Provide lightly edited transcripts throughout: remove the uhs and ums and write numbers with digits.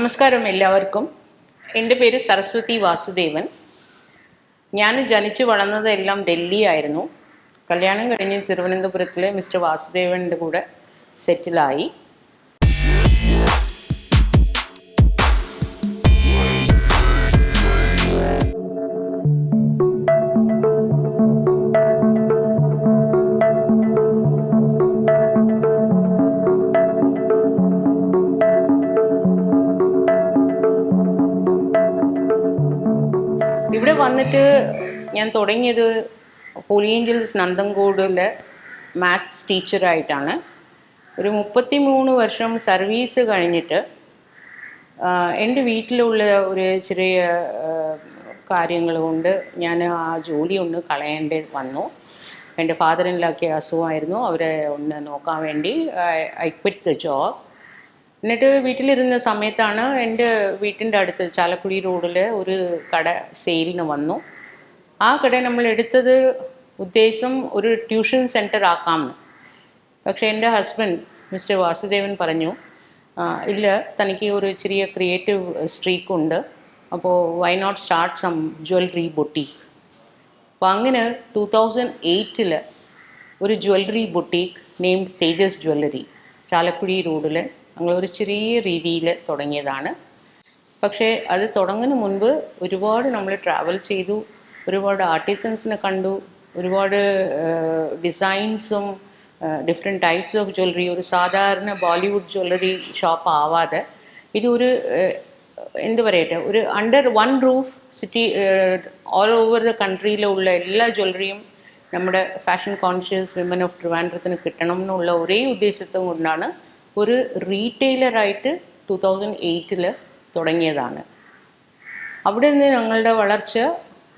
നമസ്കാരം എല്ലാവർക്കും. എൻ്റെ പേര് സരസ്വതി വാസുദേവൻ. ഞാൻ ജനിച്ചു വളർന്നതെല്ലാം ഡൽഹി ആയിരുന്നു. കല്യാണം കഴിഞ്ഞ് തിരുവനന്തപുരത്തിലെ മിസ്റ്റർ വാസുദേവൻ്റെ കൂടെ സെറ്റിലായി. ഇവിടെ വന്നിട്ട് ഞാൻ തുടങ്ങിയത് ഹോളി ഏഞ്ചൽസ് നന്തൻകോടിലെ മാത്സ് ടീച്ചറായിട്ടാണ്. ഒരു 33 വർഷം സർവീസ് കഴിഞ്ഞിട്ട് എൻ്റെ വീട്ടിലുള്ള ഒരു ചെറിയ കാര്യങ്ങൾ കൊണ്ട് ഞാൻ ആ ജോലി ഒന്ന് കളയേണ്ടി വന്നു. എൻ്റെ ഫാദർ ഇൻ ലോയ്ക്ക് അസുഖമായിരുന്നു. അവരെ ഒന്ന് നോക്കാൻ വേണ്ടി ഐ ക്വിറ്റ് ദ ജോബ്. എന്നിട്ട് വീട്ടിലിരുന്ന സമയത്താണ് എൻ്റെ വീട്ടിൻ്റെ അടുത്ത് ചാലക്കുടി റോഡിൽ ഒരു കട സെയിലിന് വന്നു. ആ കട നമ്മൾ എടുത്തത് ഉദ്ദേശം ഒരു ട്യൂഷൻ സെൻറ്റർ ആക്കാമെന്ന്. പക്ഷേ എൻ്റെ ഹസ്ബൻഡ് മിസ്റ്റർ വാസുദേവൻ പറഞ്ഞു, ഇല്ല, തനിക്ക് ഒരു ചെറിയ ക്രിയേറ്റീവ് സ്ട്രീക്കുണ്ട്, അപ്പോൾ why not start some jewellery boutique. അപ്പോൾ അങ്ങനെ 2008 ഒരു jewellery boutique named Tejas jewellery Chalakudy റോഡിൽ ഞങ്ങളൊരു ചെറിയ രീതിയിൽ തുടങ്ങിയതാണ്. പക്ഷേ അത് തുടങ്ങുന്നതിന് മുൻപ് ഒരുപാട് നമ്മൾ ട്രാവൽ ചെയ്തു, ഒരുപാട് ആർട്ടിസൻസിനെ കണ്ടു, ഒരുപാട് ഡിസൈൻസും ഡിഫറെൻറ്റ് ടൈപ്സ് ഓഫ് ജ്വല്ലറി. ഒരു സാധാരണ ബോളിവുഡ് ജ്വല്ലറി ഷോപ്പ് ആവാതെ ഇതൊരു എന്ത് പറയട്ടെ, ഒരു under one roof city all over the കൺട്രിയിലുള്ള എല്ലാ ജ്വല്ലറിയും നമ്മുടെ ഫാഷൻ കോൺഷ്യസ് വിമൻ ഓഫ് ട്രിവാൻഡ്രത്തിന് കിട്ടണം എന്നുള്ള ഒരേ ഉദ്ദേശത്തും കൊണ്ടാണ് ഒരു റീറ്റെയിലറായിട്ട് 2008 തുടങ്ങിയതാണ്. അവിടെ നിന്ന് ഞങ്ങളുടെ വളർച്ച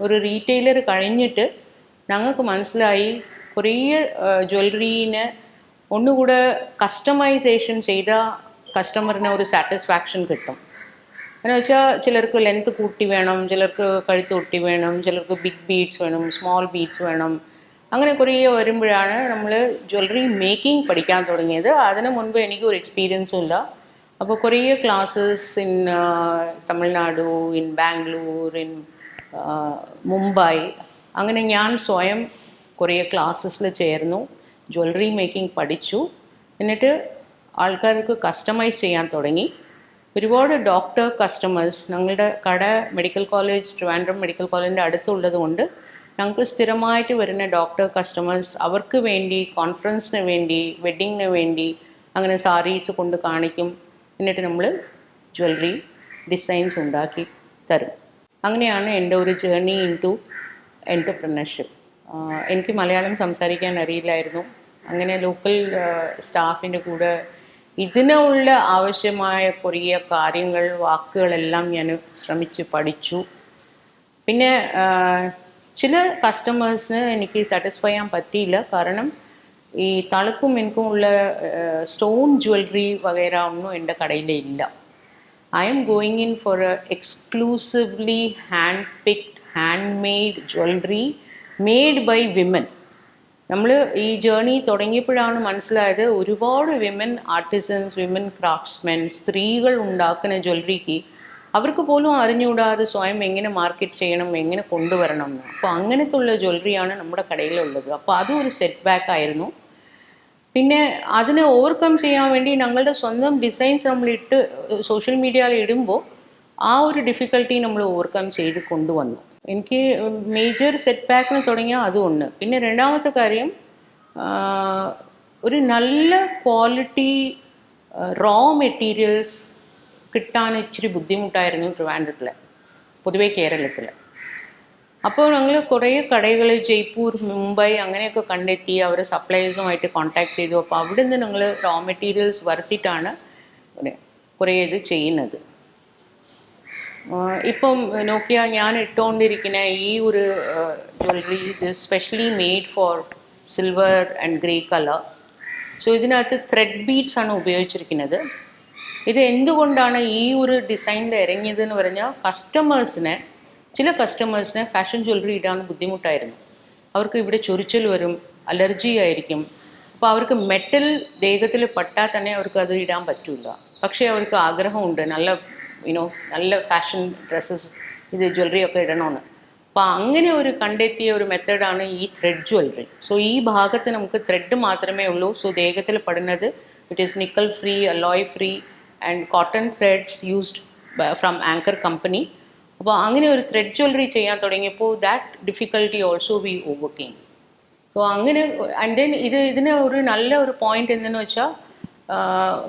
ഒരു റീറ്റെയിലർ കഴിഞ്ഞിട്ട് ഞങ്ങൾക്ക് മനസ്സിലായി കുറേ ജ്വല്ലറീനെ ഒന്നുകൂടെ കസ്റ്റമൈസേഷൻ ചെയ്താൽ കസ്റ്റമറിന് ഒരു സാറ്റിസ്ഫാക്ഷൻ കിട്ടും. എന്ന് വെച്ചാൽ ചിലർക്ക് ലെങ്ത് കൂട്ടി വേണം, ചിലർക്ക് കഴുത്ത് കൂട്ടി വേണം, ചിലർക്ക് ബിഗ് ബീഡ്സ് വേണം, സ്മോൾ ബീഡ്സ് വേണം. അങ്ങനെ കുറേ വരുമ്പോഴാണ് നമ്മൾ ജ്വല്ലറി മേക്കിംഗ് പഠിക്കാൻ തുടങ്ങിയത്. അതിന് മുൻപ് എനിക്ക് ഒരു എക്സ്പീരിയൻസും ഇല്ല. അപ്പോൾ കുറേ classes in Tamil Nadu, in Bangalore, in Mumbai, അങ്ങനെ ഞാൻ സ്വയം കുറേ ക്ലാസ്സസിൽ ചേർന്നു, ജ്വല്ലറി മേക്കിംഗ് പഠിച്ചു. എന്നിട്ട് ആൾക്കാർക്ക് കസ്റ്റമൈസ് ചെയ്യാൻ തുടങ്ങി. ഒരുപാട് ഡോക്ടർ കസ്റ്റമേഴ്സ് ഞങ്ങളുടെ കട മെഡിക്കൽ കോളേജ്, ട്രിവാൻഡ്രം മെഡിക്കൽ കോളേജിൻ്റെ അടുത്തുള്ളത് കൊണ്ട് ഞങ്ങൾക്ക് സ്ഥിരമായിട്ട് വരുന്ന ഡോക്ടർ കസ്റ്റമേഴ്സ് അവർക്ക് വേണ്ടി കോൺഫറൻസിന് വേണ്ടി, വെഡ്ഡിങ്ങിന് വേണ്ടി അങ്ങനെ സാരീസ് കൊണ്ട് കാണിക്കും. എന്നിട്ട് നമ്മൾ ജ്വല്ലറി ഡിസൈൻസ് ഉണ്ടാക്കി തരും. അങ്ങനെയാണ് എൻ്റെ ഒരു ജേർണി ഇൻ ടു എൻ്റർപ്രണർഷിപ്പ്. എനിക്ക് മലയാളം സംസാരിക്കാൻ അറിയില്ലായിരുന്നു. അങ്ങനെ ലോക്കൽ സ്റ്റാഫിൻ്റെ കൂടെ ഇതിനുള്ള ആവശ്യമായ കുറേ കാര്യങ്ങൾ, വാക്കുകളെല്ലാം ഞാൻ ശ്രമിച്ച് പഠിച്ചു. പിന്നെ ചില കസ്റ്റമേഴ്സിന് എനിക്ക് സാറ്റിസ്ഫൈ ചെയ്യാൻ പറ്റിയില്ല. കാരണം ഈ തളക്കും എനിക്കും ഉള്ള സ്റ്റോൺ ജ്വല്ലറി വഗേര ഒന്നും എൻ്റെ കടയിലില്ല. I am going in for exclusively hand picked, hand made jewellery made by women. നമ്മൾ ഈ ജേർണി തുടങ്ങിയപ്പോഴാണ് മനസ്സിലായത് ഒരുപാട് വിമൻ ആർട്ടിസൻസ്, വിമൻ ക്രാഫ്റ്റ്സ്മെൻ, സ്ത്രീകൾ ഉണ്ടാക്കുന്ന ജ്വല്ലറിക്ക് അവർക്ക് പോലും അറിഞ്ഞുകൂടാതെ സ്വയം എങ്ങനെ മാർക്കറ്റ് ചെയ്യണം, എങ്ങനെ കൊണ്ടുവരണം എന്ന്. അപ്പോൾ അങ്ങനത്തെ ഉള്ള ജ്വല്ലറിയാണ് നമ്മുടെ കടയിലുള്ളത്. അപ്പോൾ അതും ഒരു സെറ്റ് ബാക്ക് ആയിരുന്നു. പിന്നെ അതിനെ ഓവർകം ചെയ്യാൻ വേണ്ടി ഞങ്ങളുടെ സ്വന്തം ഡിസൈൻസ് നമ്മൾ സോഷ്യൽ മീഡിയയിൽ ഇടുമ്പോൾ ആ ഒരു ഡിഫിക്കൽട്ടി നമ്മൾ ഓവർകം ചെയ്ത് കൊണ്ടുവന്നു. എനിക്ക് മേജർ സെറ്റ് ബാക്കിന് തുടങ്ങിയ അതുകൊണ്ട്. പിന്നെ രണ്ടാമത്തെ കാര്യം, ഒരു നല്ല ക്വാളിറ്റി റോ മെറ്റീരിയൽസ് കിട്ടാൻ ഇച്ചിരി ബുദ്ധിമുട്ടായിരുന്നു ട്രിവാൻഡ്രത്തിൽ, പൊതുവേ കേരളത്തിൽ. അപ്പോൾ ഞങ്ങൾ കുറേ കടകൾ ജയ്പൂർ, മുംബൈ അങ്ങനെയൊക്കെ കണ്ടെത്തി അവരെ സപ്ലയേഴ്സുമായിട്ട് കോൺടാക്ട് ചെയ്തു. അപ്പോൾ അവിടെ നിന്ന് ഞങ്ങൾ റോ മെറ്റീരിയൽസ് വരുത്തിയിട്ടാണ് കുറേ ഇത് ചെയ്യുന്നത്. ഇപ്പം നോക്കിയാൽ ഞാൻ ഇട്ടുകൊണ്ടിരിക്കുന്ന ഈ ഒരു ജ്വല്ലറി ഇത് specially made for silver and grey colour. So ഇതിനകത്ത് ത്രെഡ് ബീഡ്സ് ആണ് ഉപയോഗിച്ചിരിക്കുന്നത്. ഇത് എന്തുകൊണ്ടാണ് ഈ ഒരു ഡിസൈനിൽ ഇറങ്ങിയതെന്ന് പറഞ്ഞാൽ ചില കസ്റ്റമേഴ്സിനെ ഫാഷൻ ജ്വല്ലറി ഇടാൻ ബുദ്ധിമുട്ടായിരുന്നു. അവർക്ക് ഇവിടെ ചൊറിച്ചൽ വരും, അലർജി ആയിരിക്കും. അപ്പോൾ അവർക്ക് മെറ്റൽ ദേഹത്തിൽ പട്ടാൽ തന്നെ അവർക്ക് അത് ഇടാൻ പറ്റില്ല. പക്ഷേ അവർക്ക് ആഗ്രഹമുണ്ട് നല്ല യുനോ നല്ല ഫാഷൻ ഡ്രസ്സസ് ഇത് ജ്വല്ലറി ഒക്കെ ഇടണമെന്ന്. അപ്പോൾ അങ്ങനെ ഒരു കണ്ടെത്തിയ ഒരു മെത്തേഡാണ് ഈ ത്രെഡ് ജ്വല്ലറി. സോ ഈ ഭാഗത്ത് നമുക്ക് ത്രെഡ് മാത്രമേ ഉള്ളൂ. സോ ദേഹത്തിൽ പെടുന്നത് it is nickel free, alloy free and cotton threads used from Anchor company. അപ്പോൾ അങ്ങനെ ഒരു ത്രെഡ് ജ്വല്ലറി ചെയ്യാൻ തുടങ്ങിയപ്പോൾ that difficulty also we overcame. So അങ്ങനെ ആൻഡ് ദെൻ ഇതിന് ഒരു നല്ല ഒരു പോയിന്റ് എന്തെന്ന് വെച്ചാൽ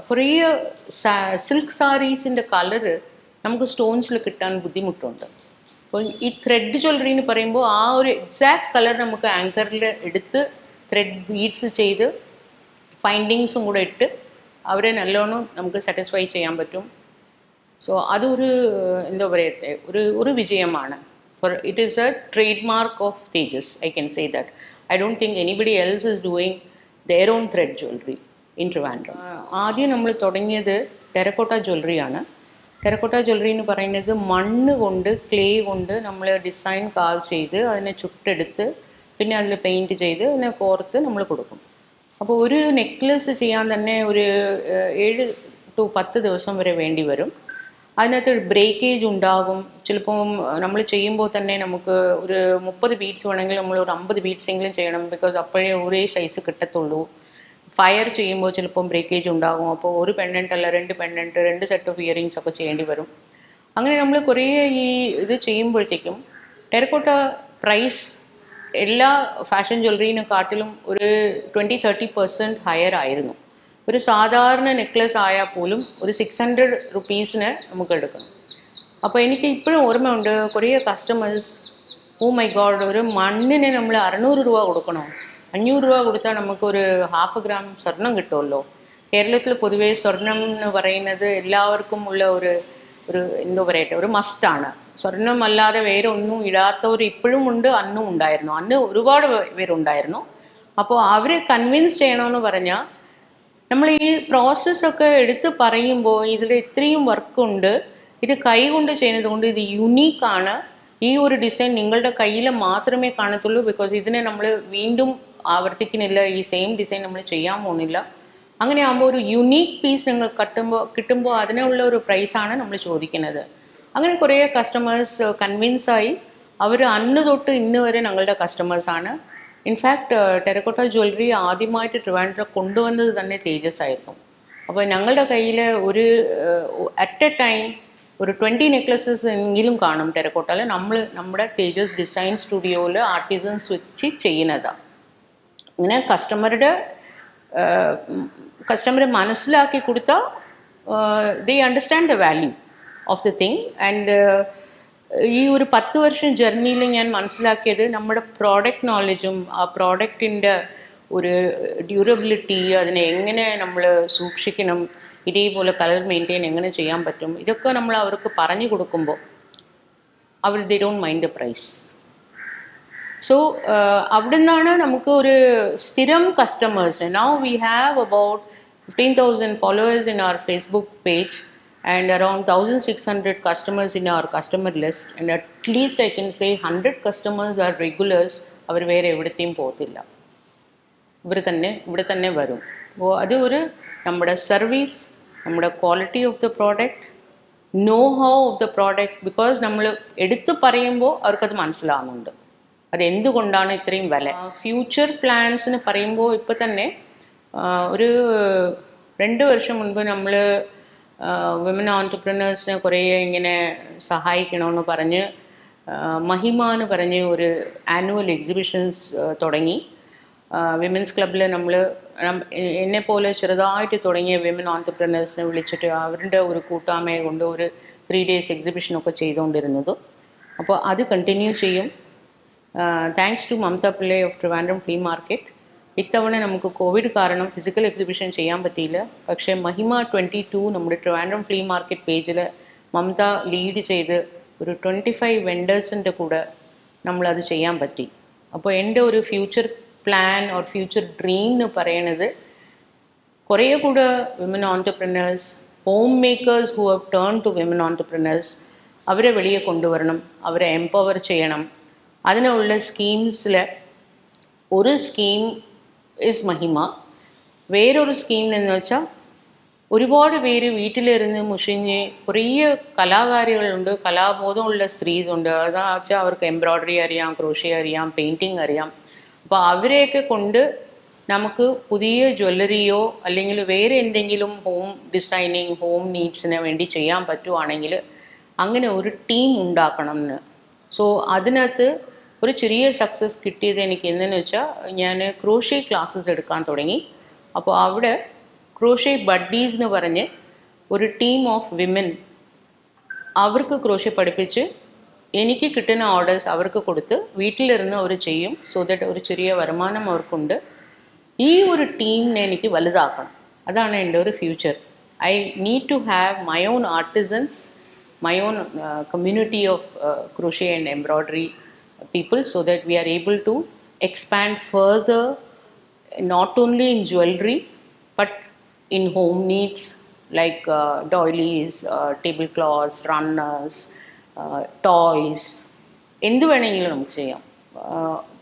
കുറേ സിൽക്ക് സാരീസിൻ്റെ കളറ് നമുക്ക് സ്റ്റോൺസിൽ കിട്ടാൻ ബുദ്ധിമുട്ടുണ്ട്. അപ്പോൾ ഈ ത്രെഡ് ജ്വല്ലറി എന്ന് പറയുമ്പോൾ ആ ഒരു എക്സാക്ട് കളർ നമുക്ക് ആങ്കറിൽ എടുത്ത് ത്രെഡ് ബീഡ്സ് ചെയ്ത് ഫൈൻഡിങ്സും കൂടെ ഇട്ട് അവരെ നല്ലോണം നമുക്ക് സാറ്റിസ്ഫൈ ചെയ്യാൻ പറ്റും. സോ അതൊരു എന്താ പറയട്ടെ ഒരു വിജയമാണ്. For it is A trade mark of Tejas. I can say that. I don't think anybody else is doing their own thread jewellery in Trivandrum. ആദ്യം നമ്മൾ തുടങ്ങിയത് ടെറക്കോട്ട ജ്വല്ലറിയാണ്. ടെറക്കോട്ട ജ്വല്ലറി എന്ന് പറയുന്നത് മണ്ണ് കൊണ്ട് ക്ലേ കൊണ്ട് നമ്മൾ ഡിസൈൻ കാവ് ചെയ്ത് അതിനെ ചുട്ടെടുത്ത് പിന്നെ അതിൽ പെയിൻറ്റ് ചെയ്ത് അതിനെ കോർത്ത് നമ്മൾ കൊടുക്കും. അപ്പോൾ ഒരു നെക്ലസ് ചെയ്യാൻ തന്നെ ഒരു 7 to 10 ദിവസം വരെ വേണ്ടി വരും. അതിനകത്ത് ബ്രേക്കേജ് ഉണ്ടാകും. ചിലപ്പം നമ്മൾ ചെയ്യുമ്പോൾ തന്നെ നമുക്ക് ഒരു 30 ബീഡ്സ് വേണമെങ്കിൽ നമ്മൾ ഒരു 50 ബീഡ്സ് എങ്കിലും ചെയ്യണം. ബിക്കോസ് അപ്പോഴേ ഒരേ സൈസ് കിട്ടത്തുള്ളൂ. ഫയർ ചെയ്യുമ്പോൾ ചിലപ്പം ബ്രേക്കേജ് ഉണ്ടാകും. അപ്പോൾ ഒരു പെൻഡൻറ്റ് അല്ല 2 പെൻഡൻറ്റ് 2 സെറ്റ് ഓഫ് ഇയറിങ്സ് ഒക്കെ ചെയ്യേണ്ടി വരും. അങ്ങനെ നമ്മൾ കുറേ ഈ ഇത് ചെയ്യുമ്പോഴത്തേക്കും ടെറക്കോട്ട പ്രൈസ് എല്ലാ ഫാഷൻ ജ്വല്ലറിനെക്കാട്ടിലും ഒരു 20-30% ഹയർ ആയിരുന്നു. ഒരു സാധാരണ നെക്ലസ് ആയാൽ പോലും ഒരു 600 റുപ്പീസിന് നമുക്ക് എടുക്കണം. അപ്പോൾ എനിക്ക് ഇപ്പോഴും ഓർമ്മയുണ്ട് കുറേ കസ്റ്റമേഴ്സ്, ഓ മൈ ഗോഡ്, ഒരു മണ്ണിന് നമ്മൾ 600 രൂപ കൊടുക്കണോ? 500 രൂപ കൊടുത്താൽ നമുക്കൊരു 1/2 ഗ്രാം സ്വർണം കിട്ടുമല്ലോ. കേരളത്തിൽ പൊതുവേ സ്വർണം എന്ന് പറയുന്നത് എല്ലാവർക്കും ഉള്ള ഒരു എന്തോ പറയട്ടെ ഒരു മസ്റ്റാണ്. സ്വർണം അല്ലാതെ വേറെ ഒന്നും ഇടാത്തവർ ഇപ്പോഴും ഉണ്ട്, അന്നും ഉണ്ടായിരുന്നു. അന്ന് ഒരുപാട് പേരുണ്ടായിരുന്നു. അപ്പോൾ അവരെ കൺവിൻസ് ചെയ്യണമെന്ന് പറഞ്ഞാൽ നമ്മൾ ഈ പ്രോസസ്സൊക്കെ എടുത്ത് പറയുമ്പോൾ ഇതിൽ ഇത്രയും വർക്കുണ്ട്, ഇത് കൈ കൊണ്ട് ചെയ്യുന്നത് കൊണ്ട് ഇത് യുണീക്കാണ്, ഈ ഒരു ഡിസൈൻ നിങ്ങളുടെ കയ്യിൽ മാത്രമേ കാണത്തുള്ളൂ. ബിക്കോസ് ഇതിനെ നമ്മൾ വീണ്ടും ആവർത്തിക്കുന്നില്ല, ഈ സെയിം ഡിസൈൻ നമ്മൾ ചെയ്യാൻ പോകുന്നില്ല. അങ്ങനെ ആകുമ്പോൾ ഒരു യുണീക്ക് പീസ് നിങ്ങൾ കിട്ടുമ്പോൾ അതിനുള്ള ഒരു പ്രൈസാണ് നമ്മൾ ചോദിക്കുന്നത്. അങ്ങനെ കുറേ കസ്റ്റമേഴ്സ് കൺവിൻസായി. അവർ അന്ന് തൊട്ട് ഇന്ന് വരെ ഞങ്ങളുടെ കസ്റ്റമേഴ്സാണ്. ഇൻഫാക്ട് ടെറക്കോട്ട ജ്വല്ലറി ആദ്യമായിട്ട് ട്രിവാൻഡ്രം കൊണ്ടുവന്നത് തന്നെ തേജസ് ആയിരുന്നു. അപ്പോൾ ഞങ്ങളുടെ കയ്യിൽ ഒരു അറ്റ് എ ടൈം ഒരു 20 നെക്ലസസ് എങ്കിലും കാണും ടെറക്കോട്ടയിൽ. നമ്മുടെ തേജസ് ഡിസൈൻ സ്റ്റുഡിയോയിൽ ആർട്ടിസൻസ് വെച്ച് ചെയ്യുന്നതാണ്. ഇങ്ങനെ കസ്റ്റമറെ മനസ്സിലാക്കി കൊടുത്താൽ ദേ understand the value of the thing. And ഈ ഒരു 10 വർഷം ജേർണിയിൽ ഞാൻ മനസ്സിലാക്കിയത് നമ്മുടെ പ്രോഡക്റ്റ് നോളജും ആ പ്രോഡക്റ്റിൻ്റെ ഒരു ഡ്യൂറബിലിറ്റി, അതിനെ എങ്ങനെ നമ്മൾ സൂക്ഷിക്കണം, ഇതേപോലെ കളർ മെയിൻറ്റെയിൻ എങ്ങനെ ചെയ്യാൻ പറ്റും, ഇതൊക്കെ നമ്മൾ അവർക്ക് പറഞ്ഞു കൊടുക്കുമ്പോൾ അവർ they don't mind the price. So അവിടെ നിന്നാണ് നമുക്ക് ഒരു സ്ഥിരം customers. Now we have about 15,000 followers in our Facebook page and around 1,600 customers in our customer list, and at least I can say 100 customers are regulars. അവർ വേറെ എവിടത്തെയും പോകത്തില്ല, ഇവിടെ തന്നെ വരും. അപ്പോൾ അത് ഒരു നമ്മുടെ സർവീസ്, നമ്മുടെ quality of the product, know how of the product. Because നമ്മൾ എടുത്ത് പറയുമ്പോൾ അവർക്കത് മനസ്സിലാവുന്നുണ്ട് അതെന്തുകൊണ്ടാണ് ഇത്രയും വില. ഫ്യൂച്ചർ പ്ലാൻസിന് പറയുമ്പോൾ ഇപ്പോൾ തന്നെ ഒരു 2 വർഷം മുൻപ് നമ്മൾ വിമൻ ഓൺടർപ്രനേഴ്സിനെ കുറേ ഇങ്ങനെ സഹായിക്കണമെന്ന് പറഞ്ഞ് മഹിമ എന്ന് പറഞ്ഞ് ഒരു ആനുവൽ എക്സിബിഷൻസ് തുടങ്ങി. വിമൻസ് ക്ലബിൽ നമ്മൾ എന്നെപ്പോലെ ചെറുതായിട്ട് തുടങ്ങിയ വിമൻ ഓൺടർപ്രനേഴ്സിനെ വിളിച്ചിട്ട് അവരുടെ ഒരു കൂട്ടായ്മയെ കൊണ്ട് ഒരു 3 days എക്സിബിഷനൊക്കെ ചെയ്തുകൊണ്ടിരുന്നത്. അപ്പോൾ അത് കണ്ടിന്യൂ ചെയ്യും. Thanks to Mamata Pillai of Trivandrum flea market. ഇത്തവണ നമുക്ക് കോവിഡ് കാരണം ഫിസിക്കൽ എക്സിബിഷൻ ചെയ്യാൻ പറ്റിയില്ല. പക്ഷേ മഹിമ 22 നമ്മുടെ ട്രിവാൻഡ്രം ഫ്ലീ മാർക്കറ്റ് പേജിൽ മമത ലീഡ് ചെയ്ത് ഒരു 25 വെൻഡേഴ്സിൻ്റെ കൂടെ നമ്മളത് ചെയ്യാൻ പറ്റി. അപ്പോൾ എൻ്റെ ഒരു future plan or future dream എന്ന് പറയണത് കുറേ കൂടെ women entrepreneurs, home makers who have turn to women entrepreneurs, അവരെ വെളിയെ കൊണ്ടുവരണം, അവരെ എംപവർ ചെയ്യണം. അതിനുള്ള സ്കീംസിൽ ഒരു സ്കീം ഇസ് മഹിമ. വേറൊരു സ്കീം എന്ന് വെച്ചാൽ ഒരുപാട് പേര് വീട്ടിലിരുന്ന് മുഷിഞ്ഞ് കുറേ കലാകാരികളുണ്ട്, കലാബോധമുള്ള സ്ത്രീസ് ഉണ്ട്. അതാ വെച്ചാൽ അവർക്ക് എംബ്രോയ്ഡറി അറിയാം, ക്രോഷ്യ അറിയാം, പെയിൻറ്റിങ് അറിയാം. അപ്പോൾ അവരെയൊക്കെ കൊണ്ട് നമുക്ക് പുതിയ ജ്വല്ലറിയോ അല്ലെങ്കിൽ വേറെ എന്തെങ്കിലും ഹോം ഡിസൈനിങ്, ഹോം നീഡ്സിന് വേണ്ടി ചെയ്യാൻ പറ്റുവാണെങ്കിൽ അങ്ങനെ ഒരു ടീം ഉണ്ടാക്കണം എന്ന്. സോ അതിനകത്ത് ഒരു ചെറിയ സക്സസ് കിട്ടിയത് എനിക്ക് എന്തെന്ന് വെച്ചാൽ, ഞാൻ ക്രോഷ്യ ക്ലാസ്സസ് എടുക്കാൻ തുടങ്ങി. അപ്പോൾ അവിടെ ക്രോഷ്യ ബഡ്ഡീസ് എന്ന് പറഞ്ഞ് ഒരു ടീം ഓഫ് വിമൻ, അവർക്ക് ക്രോഷ്യ പഠിപ്പിച്ച് എനിക്ക് കിട്ടുന്ന ഓർഡേഴ്സ് അവർക്ക് കൊടുത്ത് വീട്ടിലിരുന്ന് അവർ ചെയ്യും. സോ ദാറ്റ് ഒരു ചെറിയ വരുമാനം അവർക്കുണ്ട്. ഈ ഒരു ടീമിനെ എനിക്ക് വലുതാക്കണം. അതാണ് എൻ്റെ ഒരു future. I need to have my own artisans, my own community of crochet and embroidery people, so that we are able to expand further, not only in jewelry but in home needs like doilies, tablecloths, runners, toys, endu venengilum namukku cheyyam.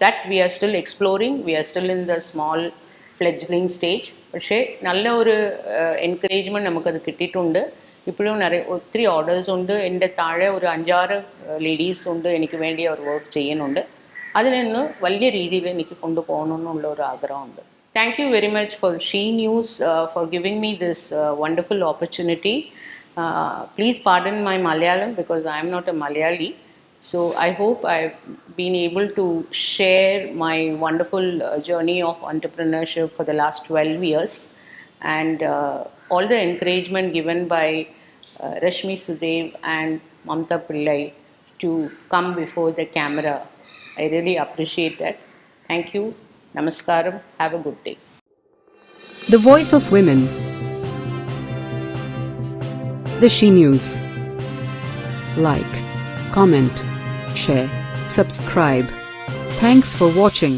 That we are still exploring. We are still in the small fledgling stage. പക്ഷേ നല്ല ഒരു encouragement നമുക്കത് കിട്ടിയിട്ടുണ്ട്. ഇപ്പോഴും ഒത്തിരി orders ഉണ്ട്. എൻ്റെ താഴെ ഒരു 5-6 ലേഡീസ് ഉണ്ട്, എനിക്ക് വേണ്ടി അവർ വർക്ക് ചെയ്യുന്നുണ്ട്. അതിനൊന്ന് വലിയ രീതിയിൽ എനിക്ക് കൊണ്ടുപോകണമെന്നുള്ള ഒരു ആഗ്രഹമുണ്ട്. Thank you very much for she news for giving me this wonderful opportunity. Please pardon my Malayalam because I am not a Malayali. So I hope I've been able to share my wonderful journey of entrepreneurship for the last 12 years. And all the encouragement given by Rashmi Sudev and Mamta Pillai to come before the camera, I really appreciate that. Thank you. Namaskaram. Have a good day. The Voice of Women. The She News. Like, comment, share, subscribe. Thanks for watching.